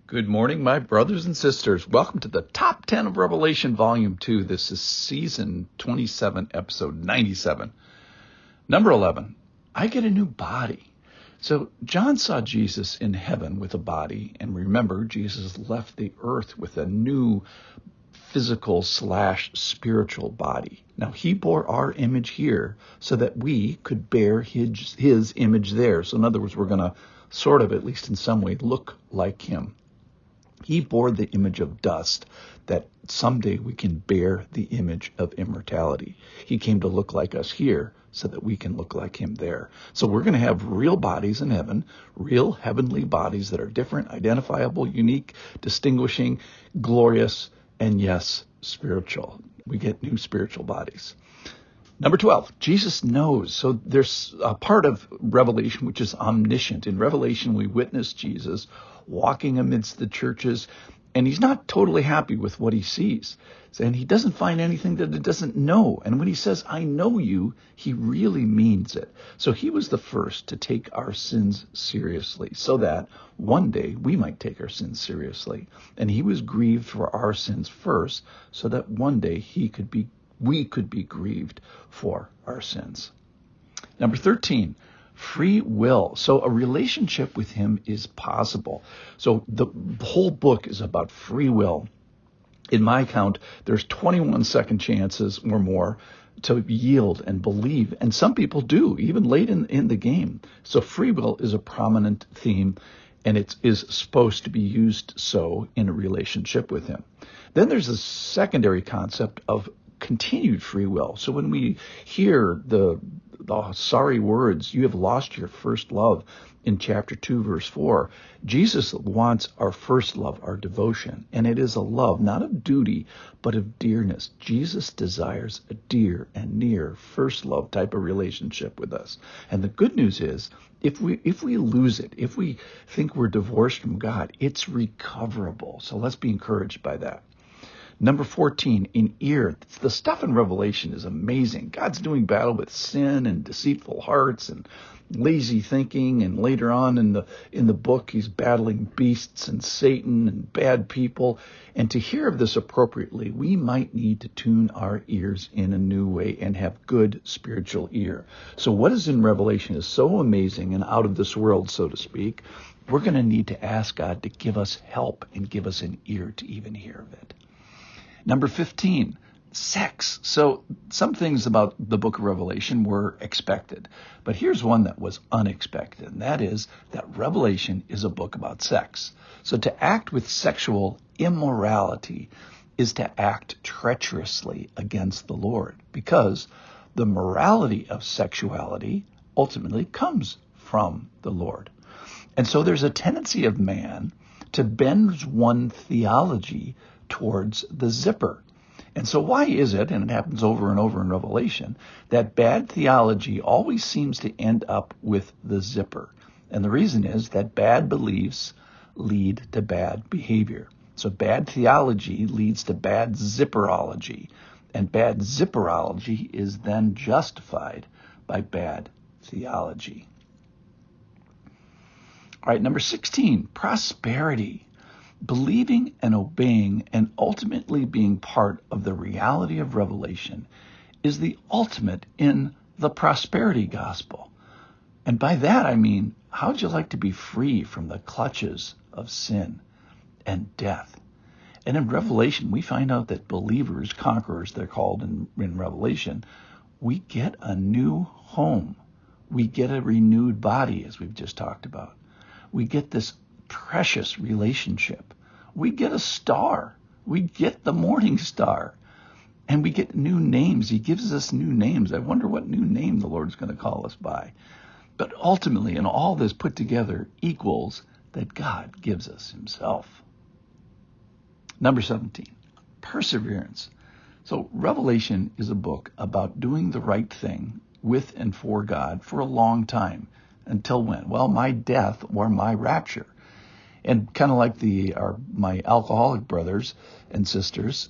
Good morning, my brothers and sisters. Welcome to the Top 10 of Revelation, Volume 2. This is Season 27, Episode 97. Number 11, I get a new body. So John saw Jesus in heaven with a body, and remember, Jesus left the earth with a new physical/spiritual body. Now, he bore our image here so that we could bear his image there. So in other words, we're going to sort of, at least in some way, look like him. He bore the image of dust that someday we can bear the image of immortality. He came to look like us here so that we can look like him there. So we're going to have real bodies in heaven, real heavenly bodies that are different, identifiable, unique, distinguishing, glorious, and yes, spiritual. We get new spiritual bodies. Number 12, Jesus knows. So there's a part of Revelation which is omniscient. In Revelation, we witness Jesus walking amidst the churches, and he's not totally happy with what he sees. And he doesn't find anything that he doesn't know. And when he says, I know you, he really means it. So he was the first to take our sins seriously so that one day we might take our sins seriously. And he was grieved for our sins first so that one day we could be grieved for our sins. Number 13, free will. So a relationship with him is possible. So the whole book is about free will. In my count, there's 21 second chances or more to yield and believe. And some people do, even late in the game. So free will is a prominent theme, and it is supposed to be used so in a relationship with him. Then there's a secondary concept of continued free will. So when we hear the sorry words, you have lost your first love, in chapter 2, verse 4, Jesus wants our first love, our devotion. And it is a love, not of duty, but of dearness. Jesus desires a dear and near first love type of relationship with us. And the good news is, if we lose it, if we think we're divorced from God, it's recoverable. So let's be encouraged by that. Number 14, in ear. The stuff in Revelation is amazing. God's doing battle with sin and deceitful hearts and lazy thinking, and later on in the book, he's battling beasts and Satan and bad people. And to hear of this appropriately, we might need to tune our ears in a new way and have good spiritual ear. So what is in Revelation is so amazing and out of this world, so to speak. We're going to need to ask God to give us help and give us an ear to even hear of it. Number 15, sex. So some things about the book of Revelation were expected, but here's one that was unexpected, and that is that Revelation is a book about sex. So to act with sexual immorality is to act treacherously against the Lord, because the morality of sexuality ultimately comes from the Lord. And so there's a tendency of man to bend one theology towards the zipper. And so why is it, and it happens over and over in Revelation, that bad theology always seems to end up with the zipper? And the reason is that bad beliefs lead to bad behavior. So bad theology leads to bad zipperology, and bad zipperology is then justified by bad theology. All right, number 16, prosperity. Believing and obeying and ultimately being part of the reality of Revelation is the ultimate in the prosperity gospel. And by that I mean, how'd you like to be free from the clutches of sin and death? And in Revelation, we find out that believers, conquerors, they're called in Revelation, we get a new home. We get a renewed body, as we've just talked about. We get this precious relationship. We get a star. We get the morning star. And we get new names. He gives us new names. I wonder what new name the Lord's going to call us by. But ultimately, in all this put together, equals that God gives us himself. Number 17, perseverance. So Revelation is a book about doing the right thing with and for God for a long time. Until when? Well, my death or my rapture. And kind of like my alcoholic brothers and sisters,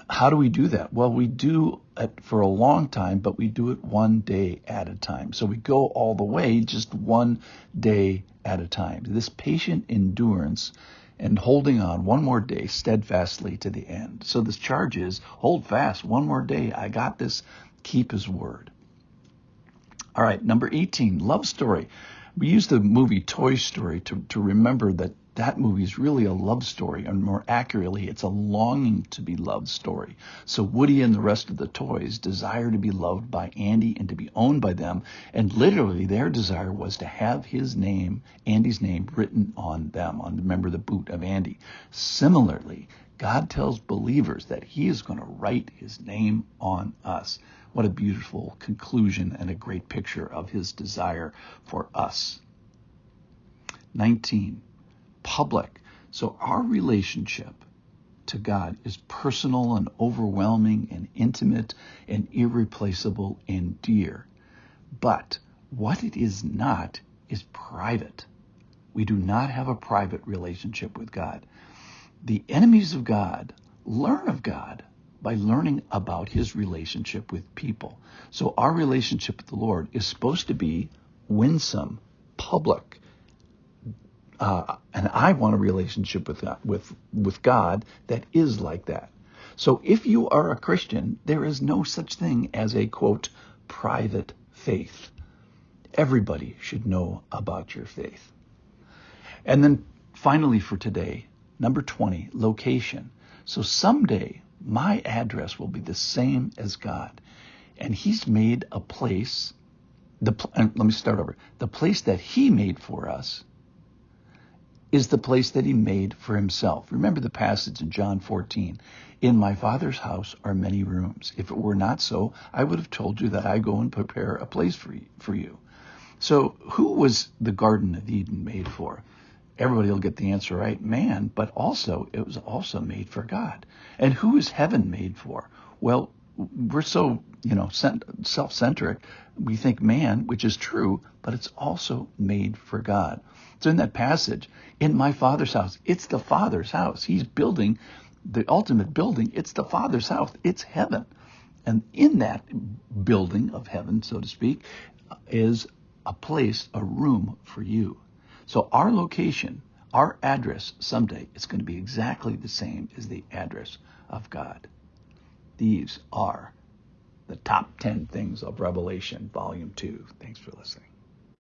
How do we do that? Well, we do it for a long time, but we do it one day at a time. So we go all the way just one day at a time. This patient endurance and holding on one more day steadfastly to the end. So this charge is hold fast one more day. I got this. Keep his word. All right, number 18, love story. We use the movie Toy Story to remember that movie is really a love story, and more accurately, it's a longing to be loved story. So Woody and the rest of the toys desire to be loved by Andy and to be owned by them, and literally their desire was to have his name, Andy's name, written on them, remember the boot of Andy. Similarly, God tells believers that he is going to write his name on us. What a beautiful conclusion and a great picture of his desire for us. 19, public. So our relationship to God is personal and overwhelming and intimate and irreplaceable and dear. But what it is not is private. We do not have a private relationship with God. The enemies of God learn of God by learning about his relationship with people. So our relationship with the Lord is supposed to be winsome, public. And I want a relationship with God that is like that. So if you are a Christian, there is no such thing as a, quote, private faith. Everybody should know about your faith. And then finally for today, number 20, location. So someday my address will be the same as God. And he's made a place, and let me start over. The place that he made for us is the place that he made for himself. Remember the passage in John 14. In my Father's house are many rooms. If it were not so, I would have told you that I go and prepare a place for you. So who was the Garden of Eden made for? Everybody will get the answer right, man, but also it was also made for God. And who is heaven made for? Well, we're so, self-centric. We think man, which is true, but it's also made for God. So in that passage, in my Father's house, it's the Father's house. He's building the ultimate building. It's the Father's house. It's heaven. And in that building of heaven, so to speak, is a place, a room for you. So our location, our address someday is going to be exactly the same as the address of God. These are the top 10 things of Revelation, Volume 2. Thanks for listening.